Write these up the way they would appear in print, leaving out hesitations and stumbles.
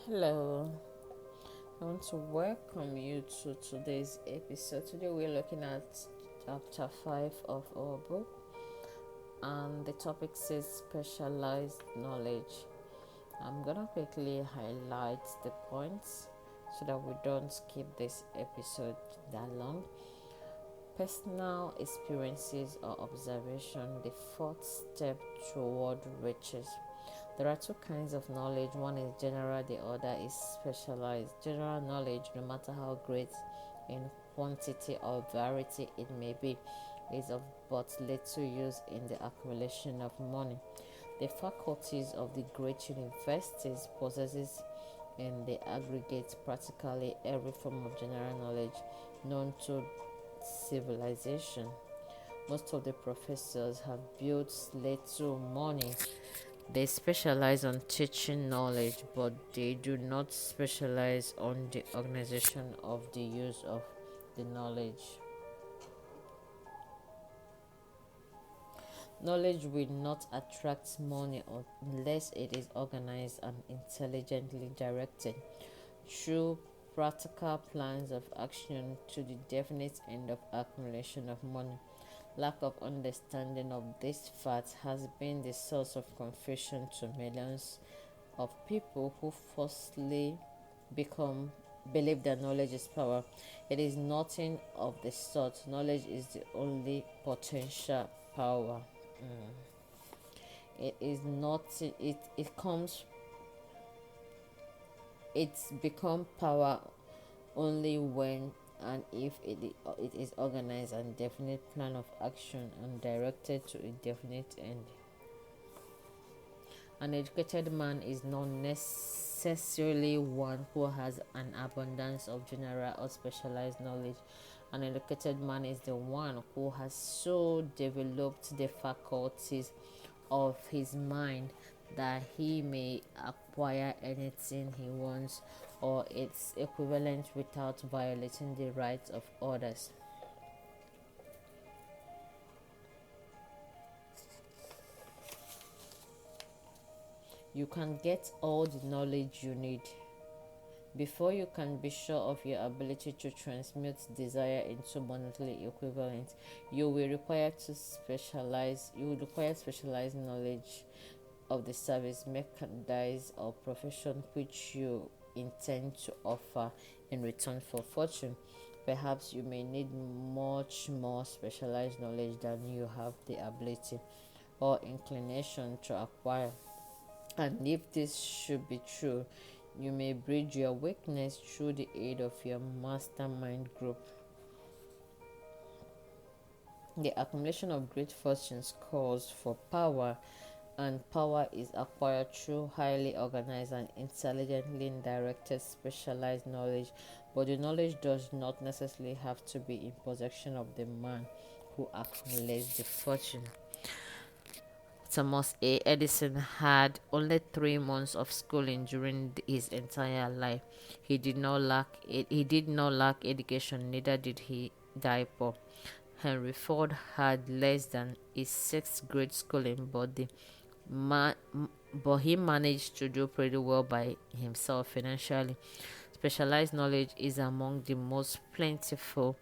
Hello, I want to welcome you to today's episode. Today we're looking at chapter 5 of our book, and the topic says specialized knowledge. I'm gonna quickly highlight the points so that we don't skip this episode that long. Personal experiences or observation, the fourth step toward riches. There are two kinds of knowledge. One is general, the other is specialized. General knowledge, no matter how great in quantity or variety it may be, is of but little use in the accumulation of money. The faculties of the great universities possesses in the aggregate practically every form of general knowledge known to civilization. Most of the professors have built little money. They specialize on teaching knowledge, but they do not specialize on the organization of the use of the knowledge. Knowledge will not attract money unless it is organized and intelligently directed through practical plans of action to the definite end of accumulation of money. Lack of understanding of this fact has been the source of confusion to millions of people who falsely become believe that knowledge is power. It is nothing of the sort. Knowledge is the only potential power. It is not. It comes. It's become power only when and if it is organized and definite plan of action and directed to a definite end. An educated man is not necessarily one who has an abundance of general or specialized knowledge. An educated man is the one who has so developed the faculties of his mind that he may acquire anything he wants or its equivalent without violating the rights of others. You can get all the knowledge you need. Before you can be sure of your ability to transmute desire into monetary equivalent, you will require specialized knowledge of the service, merchandise, or profession which you intend to offer in return for fortune. Perhaps you may need much more specialized knowledge than you have the ability or inclination to acquire. And if this should be true, you may bridge your weakness through the aid of your mastermind group. The accumulation of great fortunes calls for power, and power is acquired through highly organized and intelligently directed specialized knowledge. But the knowledge does not necessarily have to be in possession of the man who accumulates the fortune. Thomas A. Edison had only 3 months of schooling during his entire life. He did not lack education, neither did he die poor. Henry Ford had less than his sixth grade schooling, ma- but he managed to do pretty well by himself financially. Specialized knowledge is among the most plentiful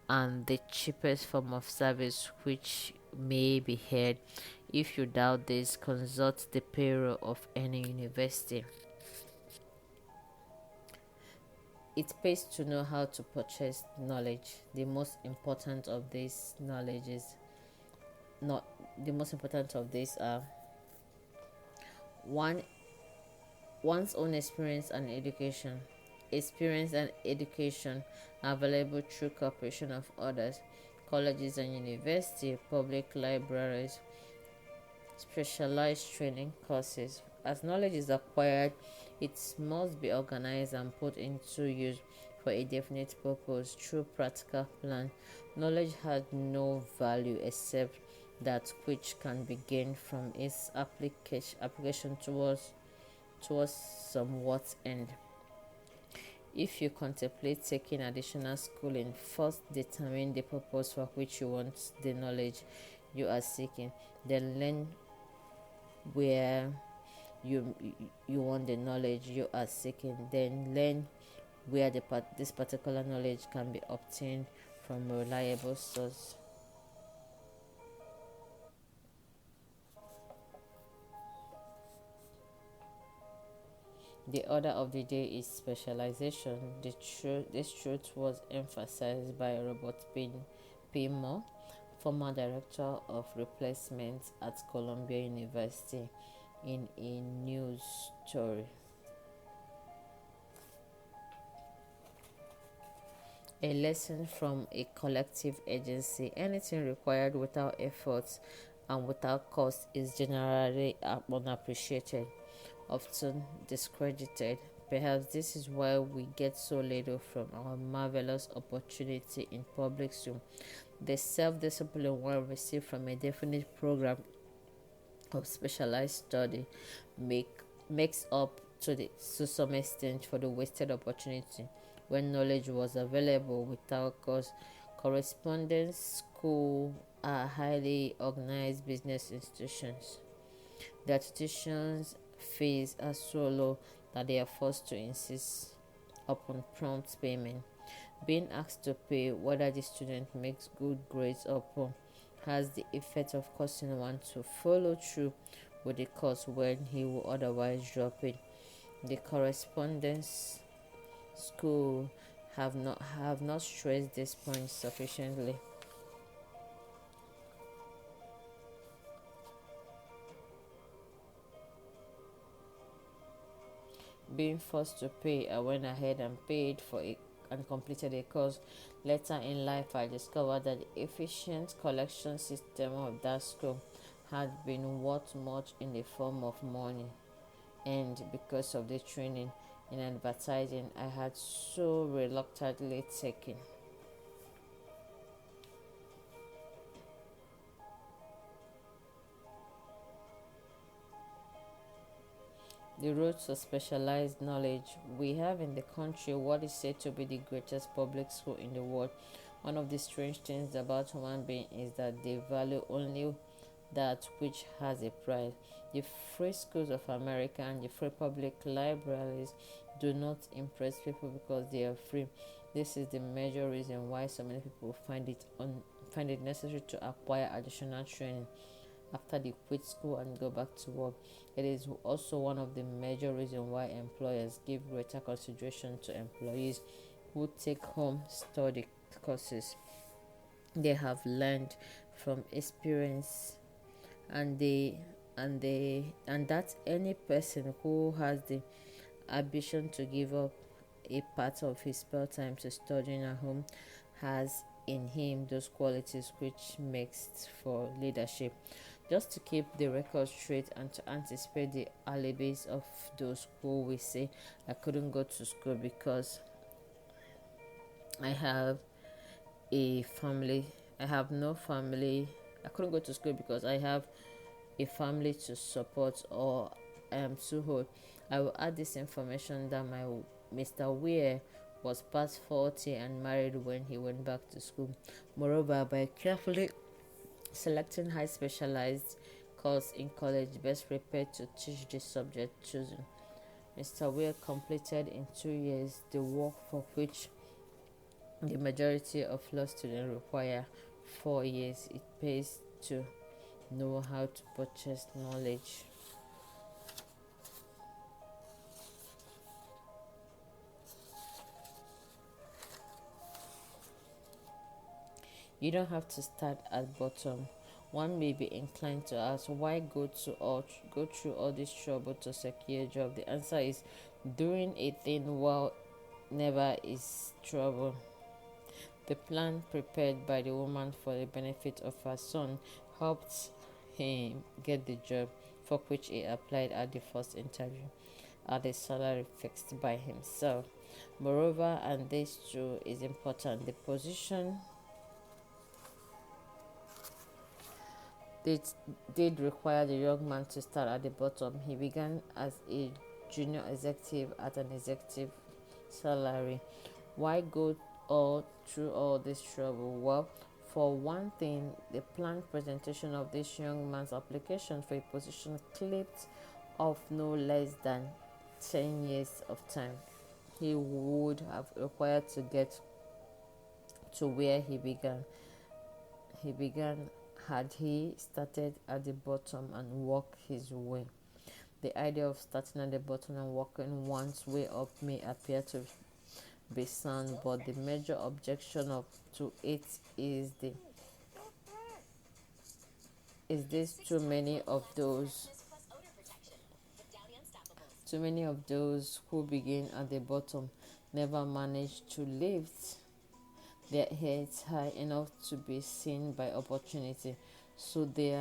and the cheapest form of service which may be had. If you doubt this, consult the payroll of any university. It pays to know how to purchase knowledge. The most important of these knowledge is not the most important of these are one one's own experience and education. Experience and education are available through cooperation of others, colleges and universities, public libraries, specialized training courses. As knowledge is acquired, it must be organized and put into use for a definite purpose through practical plan. Knowledge has no value except that which can be gained from its application towards somewhat end. If you contemplate taking additional schooling, first determine the purpose for which you want the knowledge you are seeking. Then learn where you want the knowledge you are seeking, then learn where this particular knowledge can be obtained from a reliable source. The order of the day is specialization. This truth was emphasized by Robert P. Moore, former director of replacement at Columbia University, in a news story. A lesson from a collective agency: anything required without effort and without cost is generally unappreciated, often discredited. Perhaps this is why we get so little from our marvelous opportunity in public school. The self-discipline one received from a definite program of specialized study make, makes up to some extent for the wasted opportunity when knowledge was available without cost. Correspondence school are highly organized business institutions. Their tuition fees are so low that they are forced to insist upon prompt payment. Being asked to pay whether the student makes good grades or poor has the effect of causing one to follow through with the course when he will otherwise drop it. The correspondence school have not stressed this point sufficiently. Being forced to pay, I went ahead and paid for it and completed a course. Later in life, I discovered that the efficient collection system of that school had been worth much in the form of money, and because of the training in advertising I had so reluctantly taken. The road to specialized knowledge. We have in the country what is said to be the greatest public school in the world. One of the strange things about human beings is that they value only that which has a price. The free schools of America and the free public libraries do not impress people because they are free. This is the major reason why so many people find it necessary to acquire additional training after they quit school and go back to work. It is also one of the major reasons why employers give greater consideration to employees who take home study courses. They have learned from experience, and that any person who has the ambition to give up a part of his spare time to studying at home has in him those qualities which makes for leadership. Just to keep the record straight and to anticipate the alibis of those who will say I couldn't go to school because I have a family, I have no family. I couldn't go to school because I have a family to support, or I am too old. I will add this information that my Mr. Weir was past 40 and married when he went back to school. Moreover, by carefully selecting high specialized course in college best prepared to teach the subject chosen, Mr. Weir completed in 2 years the work for which the majority of law students require 4 years. It pays to know how to purchase knowledge. You don't have to start at bottom. One may be inclined to ask, why go through all this trouble to secure a job? The answer is, doing a thing well never is trouble. The plan prepared by the woman for the benefit of her son helped him get the job for which he applied at the first interview at a salary fixed by himself. Moreover, and this too is important, the position It did require the young man to start at the bottom. He began as a junior executive at an executive salary. Why go all through all this trouble? Well, for one thing, the planned presentation of this young man's application for a position clipped of no less than 10 years of time he would have required to get to where he began had he started at the bottom and worked his way. The idea of starting at the bottom and working one's way up may appear to be sound, but the major objection to it is this: too many of those who begin at the bottom never manage to lift their heads high enough to be seen by opportunity, so they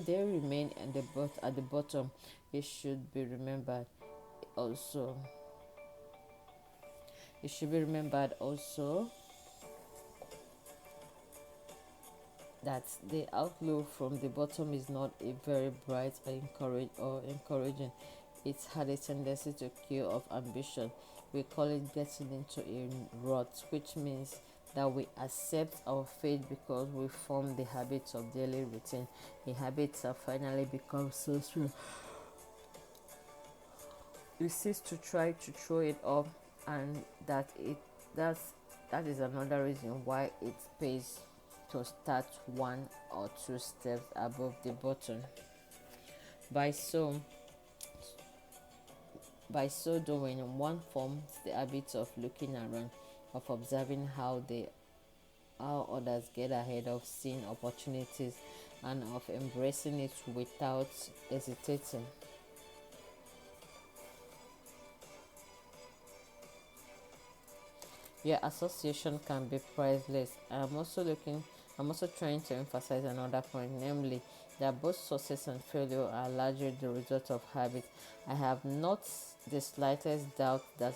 remain at the bottom. It should be remembered also. It should be remembered also that the outlook from the bottom is not a very bright or encouraging. It had a tendency to kill of ambition. We call it getting into a rut, which means that we accept our fate because we form the habits of daily routine. The habits have finally become so strong. We cease to try to throw it off, and that's that is another reason why it pays to start one or two steps above the bottom. By so by so doing, one forms the habit of looking around, of observing how others get ahead, of seeing opportunities, and of embracing it without hesitating. Your association can be priceless. I'm also trying to emphasize another point, namely that both success and failure are largely the result of habit. I have not the slightest doubt that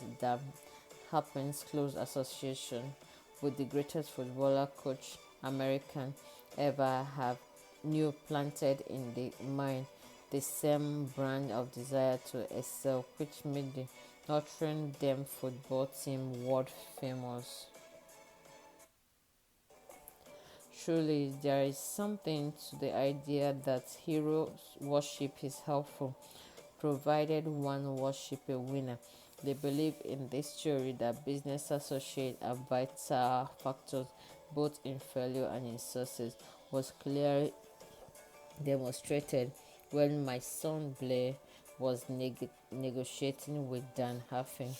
happens close association with the greatest footballer coach American ever have knew planted in the mind the same brand of desire to excel which made the Notre Dame football team world famous. Truly, there is something to the idea that hero worship is helpful, provided one worship a winner. They believe in this theory that business associates are vital factors both in failure and in success was clearly demonstrated when my son Blair was negotiating with Dan Haffin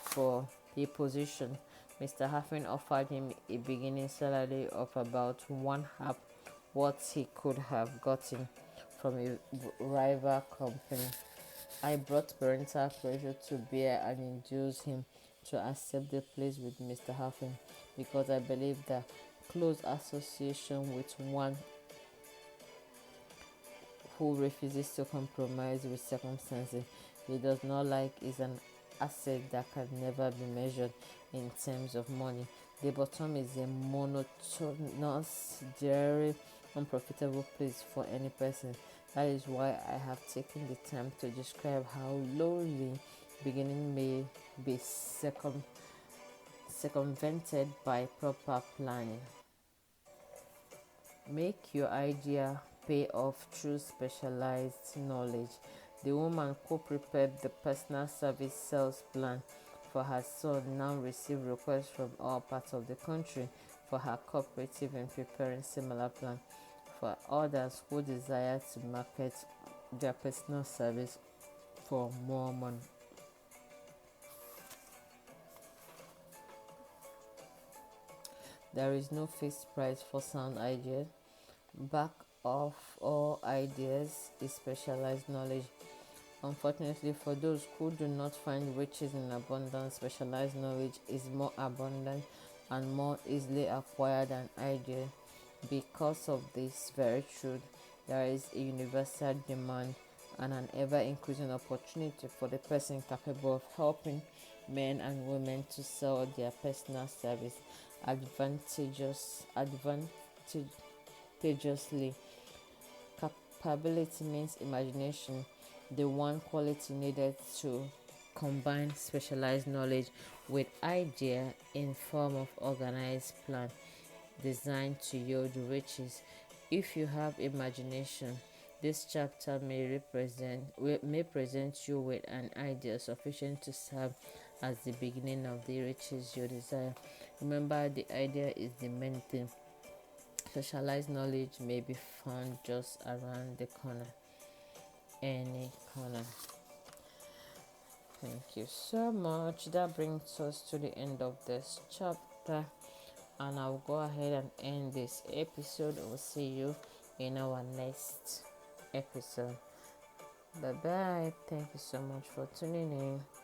for a position. Mr. Haffin offered him a beginning salary of about one half what he could have gotten from a rival company. I brought parental pressure to bear and induced him to accept the place with Mr. Haffin because I believe that close association with one who refuses to compromise with circumstances he does not like is an asset that can never be measured in terms of money. The bottom is a monotonous, dreary, unprofitable place for any person. That is why I have taken the time to describe how lonely beginning may be circumvented by proper planning. Make your idea pay off through specialized knowledge. The woman who prepared the personal service sales plan for her son now receives requests from all parts of the country for her cooperative in preparing similar plan for others who desire to market their personal service for more money. There is no fixed price for sound ideas. Back of all ideas is specialized knowledge. Unfortunately, for those who do not find riches in abundance, specialized knowledge is more abundant and more easily acquired than idea. Because of this very truth, there is a universal demand and an ever increasing opportunity for the person capable of helping men and women to sell their personal service advantageously. Capability means imagination, the one quality needed to combine specialized knowledge with idea in form of organized plan designed to yield riches. If you have imagination, This chapter may present you with an idea sufficient to serve as the beginning of the riches you desire. Remember, the idea is the main thing. Socialized knowledge may be found just around the corner, any corner. Thank you so much. That brings us to the end of this chapter, and I'll go ahead and end this episode. We'll see you in our next episode. Bye bye. Thank you so much for tuning in.